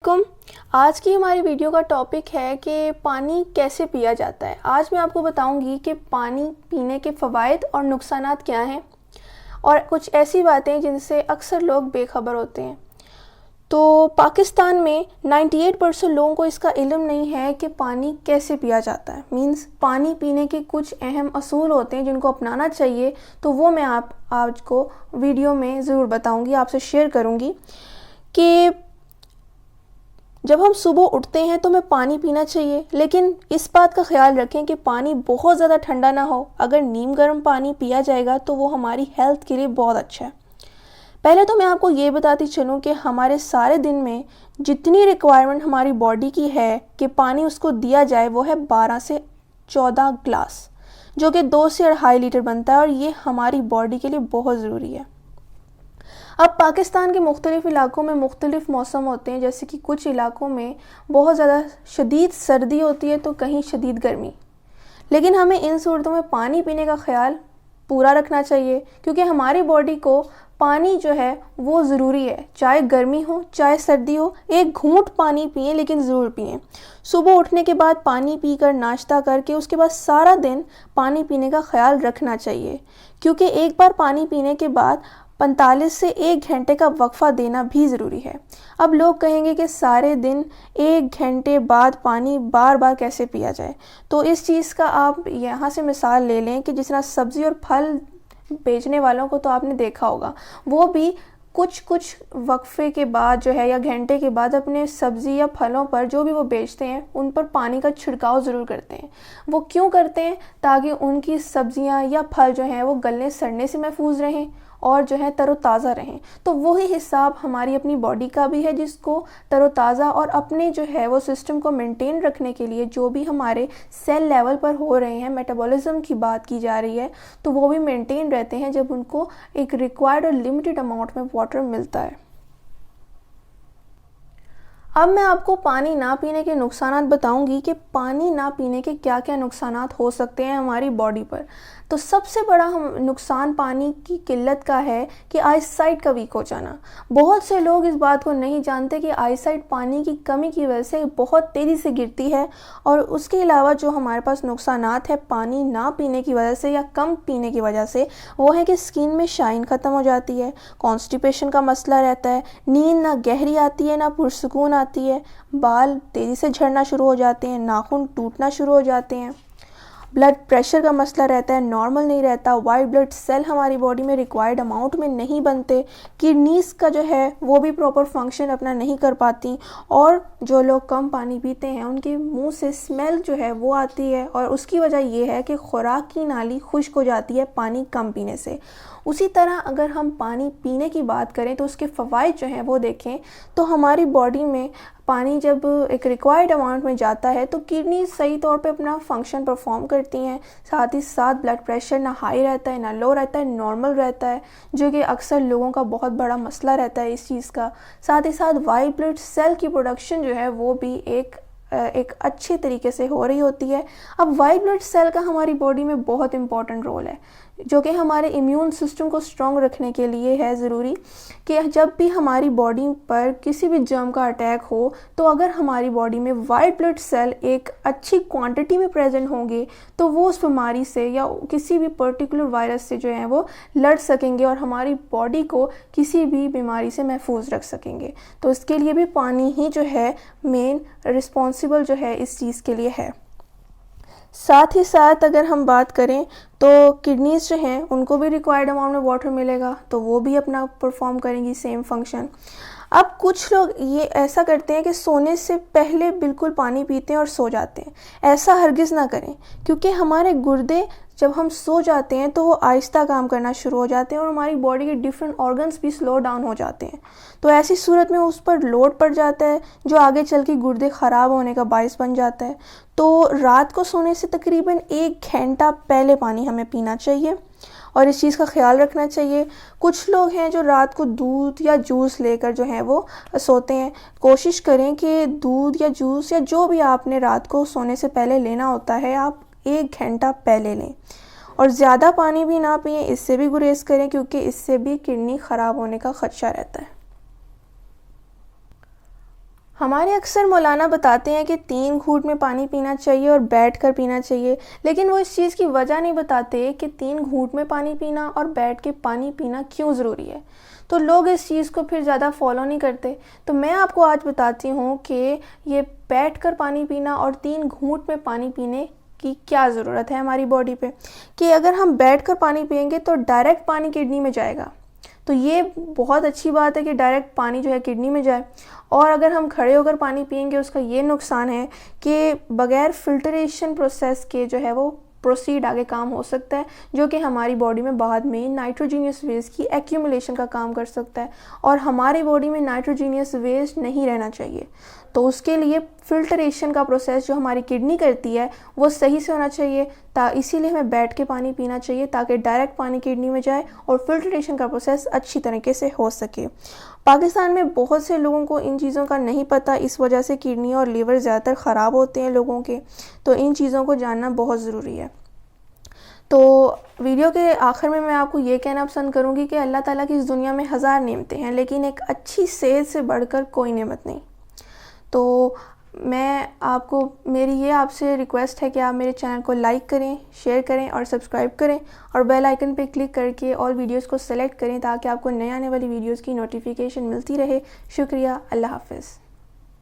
علیکم۔ آج کی ہماری ویڈیو کا ٹاپک ہے کہ پانی کیسے پیا جاتا ہے۔ آج میں آپ کو بتاؤں گی کہ پانی پینے کے فوائد اور نقصانات کیا ہیں، اور کچھ ایسی باتیں جن سے اکثر لوگ بے خبر ہوتے ہیں۔ تو پاکستان میں 98% لوگوں کو اس کا علم نہیں ہے کہ پانی کیسے پیا جاتا ہے۔ پانی پینے کے کچھ اہم اصول ہوتے ہیں جن کو اپنانا چاہیے، تو وہ میں آج کو ویڈیو میں ضرور بتاؤں گی، آپ سے شیئر کروں گی کہ جب ہم صبح اٹھتے ہیں تو ہمیں پانی پینا چاہیے، لیکن اس بات کا خیال رکھیں کہ پانی بہت زیادہ ٹھنڈا نہ ہو۔ اگر نیم گرم پانی پیا جائے گا تو وہ ہماری ہیلتھ کے لیے بہت اچھا ہے۔ پہلے تو میں آپ کو یہ بتاتی چلوں کہ ہمارے سارے دن میں جتنی ریکوائرمنٹ ہماری باڈی کی ہے کہ پانی اس کو دیا جائے، وہ ہے 12 سے 14 گلاس، جو کہ 2 سے 2.5 لیٹر بنتا ہے، اور یہ ہماری باڈی کے لیے بہت ضروری ہے۔ اب پاکستان کے مختلف علاقوں میں مختلف موسم ہوتے ہیں، جیسے کہ کچھ علاقوں میں بہت زیادہ شدید سردی ہوتی ہے تو کہیں شدید گرمی، لیکن ہمیں ان صورتوں میں پانی پینے کا خیال پورا رکھنا چاہیے، کیونکہ ہماری باڈی کو پانی جو ہے وہ ضروری ہے، چاہے گرمی ہو چاہے سردی ہو۔ ایک گھونٹ پانی پئیں، لیکن ضرور پئیں۔ صبح اٹھنے کے بعد پانی پی کر ناشتہ کر کے اس کے بعد سارا دن پانی پینے کا خیال رکھنا چاہیے، کیونکہ ایک بار پانی پینے کے بعد 45 سے 1 گھنٹے کا وقفہ دینا بھی ضروری ہے۔ اب لوگ کہیں گے کہ سارے دن 1 گھنٹے بعد پانی بار بار کیسے پیا جائے، تو اس چیز کا آپ یہاں سے مثال لے لیں کہ جس طرح سبزی اور پھل بیچنے والوں کو تو آپ نے دیکھا ہوگا، وہ بھی کچھ وقفے کے بعد جو ہے یا گھنٹے کے بعد اپنے سبزی یا پھلوں پر جو بھی وہ بیچتے ہیں ان پر پانی کا چھڑکاؤ ضرور کرتے ہیں۔ وہ کیوں کرتے ہیں؟ تاکہ ان کی سبزیاں یا پھل جو ہیں وہ گلنے سڑنے سے محفوظ رہیں اور جو ہے تر و تازہ رہیں۔ تو وہی حساب ہماری اپنی باڈی کا بھی ہے، جس کو تر و تازہ اور اپنے جو ہے وہ سسٹم کو مینٹین رکھنے کے لیے جو بھی ہمارے سیل لیول پر ہو رہے ہیں، میٹابولزم کی بات کی جا رہی ہے، تو وہ بھی مینٹین رہتے ہیں جب ان کو ایک ریکوائرڈ اور لمیٹڈ اماؤنٹ میں واٹر ملتا ہے۔ اب میں آپ کو پانی نہ پینے کے نقصانات بتاؤں گی کہ پانی نہ پینے کے کیا کیا نقصانات ہو سکتے ہیں ہماری باڈی پر۔ تو سب سے بڑا نقصان پانی کی قلت کا ہے کہ آئی سائٹ کا ویک ہو جانا۔ بہت سے لوگ اس بات کو نہیں جانتے کہ آئی سائٹ پانی کی کمی کی وجہ سے بہت تیزی سے گرتی ہے، اور اس کے علاوہ جو ہمارے پاس نقصانات ہیں پانی نہ پینے کی وجہ سے یا کم پینے کی وجہ سے، وہ ہے کہ اسکن میں شائن ختم ہو جاتی ہے، کانسٹیپیشن کا مسئلہ رہتا ہے، نیند نہ گہری آتی ہے نہ پرسکون آتی ہے، بال تیزی سے جھڑنا شروع ہو جاتے ہیں، ناخن ٹوٹنا شروع ہو جاتے ہیں، بلڈ پریشر کا مسئلہ رہتا ہے، نارمل نہیں رہتا، وائٹ بلڈ سیل ہماری باڈی میں ریکوائرڈ اماؤنٹ میں نہیں بنتے، کڈنیز کا جو ہے وہ بھی پراپر فنکشن اپنا نہیں کر پاتی، اور جو لوگ کم پانی پیتے ہیں ان کے منہ سے اسمیل جو ہے وہ آتی ہے، اور اس کی وجہ یہ ہے کہ خوراک کی نالی خشک ہو جاتی ہے پانی کم پینے سے۔ اسی طرح اگر ہم پانی پینے کی بات کریں تو اس کے فوائد جو ہیں وہ دیکھیں تو ہماری باڈی میں پانی جب ایک ریکوائرڈ اماؤنٹ میں جاتا ہے تو کڈنی صحیح طور پہ اپنا فنکشن پرفارم کرتی ہیں، ساتھ ہی ساتھ بلڈ پریشر نہ ہائی رہتا ہے نہ لو رہتا ہے، نارمل رہتا ہے، جو کہ اکثر لوگوں کا بہت بڑا مسئلہ رہتا ہے اس چیز کا۔ ساتھ ہی ساتھ وائٹ بلڈ سیل کی پروڈکشن جو ہے وہ بھی ایک اچھے طریقے سے ہو رہی ہوتی ہے۔ اب وائٹ بلڈ سیل کا ہماری باڈی میں بہت امپورٹنٹ رول ہے، جو کہ ہمارے امیون سسٹم کو اسٹرانگ رکھنے کے لیے ہے ضروری، کہ جب بھی ہماری باڈی پر کسی بھی جرم کا اٹیک ہو تو اگر ہماری باڈی میں وائٹ بلڈ سیل ایک اچھی کوانٹٹی میں پریزنٹ ہوں گے تو وہ اس بیماری سے یا کسی بھی پرٹیکولر وائرس سے جو ہے وہ لڑ سکیں گے اور ہماری باڈی کو کسی بھی بیماری سے محفوظ رکھ سکیں گے۔ تو اس کے لیے بھی پانی ہی جو ہے مین رسپانسبل جو ہے اس چیز کے لیے ہے۔ ساتھ ہی ساتھ اگر ہم بات کریں تو کڈنیز جو ہیں ان کو بھی ریکوائرڈ اماؤنٹ میں واٹر ملے گا تو وہ بھی اپنا پرفارم کریں گی سیم فنکشن۔ اب کچھ لوگ یہ ایسا کرتے ہیں کہ سونے سے پہلے بالکل پانی پیتے ہیں اور سو جاتے ہیں۔ ایسا ہرگز نہ کریں، کیونکہ ہمارے گردے جب ہم سو جاتے ہیں تو وہ آہستہ کام کرنا شروع ہو جاتے ہیں اور ہماری باڈی کے ڈیفرنٹ آرگنز بھی سلو ڈاؤن ہو جاتے ہیں، تو ایسی صورت میں اس پر لوڈ پڑ جاتا ہے جو آگے چل کے گردے خراب ہونے کا باعث بن جاتا ہے۔ تو رات کو سونے سے تقریباً 1 گھنٹہ پہلے پانی ہمیں پینا چاہیے اور اس چیز کا خیال رکھنا چاہیے۔ کچھ لوگ ہیں جو رات کو دودھ یا جوس لے کر جو ہیں وہ سوتے ہیں۔ کوشش کریں کہ دودھ یا جوس یا جو بھی آپ نے رات کو سونے سے پہلے لینا ہوتا ہے آپ 1 گھنٹہ پہلے لیں، اور زیادہ پانی بھی نہ پئیں، اس سے بھی گریز کریں کیونکہ اس سے بھی کڈنی خراب ہونے کا خدشہ رہتا ہے۔ ہمارے اکثر مولانا بتاتے ہیں کہ 3 گھونٹ میں پانی پینا چاہیے اور بیٹھ کر پینا چاہیے، لیکن وہ اس چیز کی وجہ نہیں بتاتے کہ 3 گھونٹ میں پانی پینا اور بیٹھ کے پانی پینا کیوں ضروری ہے۔ تو لوگ اس چیز کو پھر زیادہ فالو نہیں کرتے۔ تو میں آپ کو آج بتاتی ہوں کہ یہ بیٹھ کر پانی پینا اور 3 گھونٹ میں پانی پینے کی کیا ضرورت ہے ہماری باڈی پہ، کہ اگر ہم بیٹھ کر پانی پئیں گے تو ڈائریکٹ پانی کڈنی میں جائے گا، تو یہ بہت اچھی بات ہے کہ ڈائریکٹ پانی جو ہے کڈنی میں جائے۔ اور اگر ہم کھڑے ہو کر پانی پئیں گے اس کا یہ نقصان ہے کہ بغیر فلٹریشن پروسیس کے جو ہے وہ پروسیڈ آگے کام ہو سکتا ہے، جو کہ ہماری باڈی میں بعد میں نائٹروجینیس ویسٹ کی ایکیومولیشن کا کام کر سکتا ہے، اور ہماری باڈی میں نائٹروجینیس ویسٹ نہیں رہنا چاہیے۔ تو اس کے لیے فلٹریشن کا پروسیس جو ہماری کڈنی کرتی ہے وہ صحیح سے ہونا چاہیے، اسی لیے ہمیں بیٹھ کے پانی پینا چاہیے تاکہ ڈائریکٹ پانی کڈنی میں جائے اور فلٹریشن کا پروسیس اچھی طریقے سے ہو سکے۔ پاکستان میں بہت سے لوگوں کو ان چیزوں کا نہیں پتہ، اس وجہ سے کڈنی اور لیور زیادہ تر خراب ہوتے ہیں لوگوں کے، تو ان چیزوں کو جاننا بہت ضروری ہے۔ تو ویڈیو کے آخر میں آپ کو یہ کہنا پسند کروں گی کہ اللہ تعالیٰ کی اس دنیا میں 1000 نعمتیں ہیں، لیکن ایک اچھی صحت سے بڑھ کر کوئی نعمت نہیں۔ تو میری یہ آپ سے ریکویسٹ ہے کہ آپ میرے چینل کو لائک کریں، شیئر کریں اور سبسکرائب کریں، اور بیل آئیکن پہ کلک کر کے آل ویڈیوز کو سلیکٹ کریں تاکہ آپ کو نئے آنے والی ویڈیوز کی نوٹیفیکیشن ملتی رہے۔ شکریہ، اللہ حافظ۔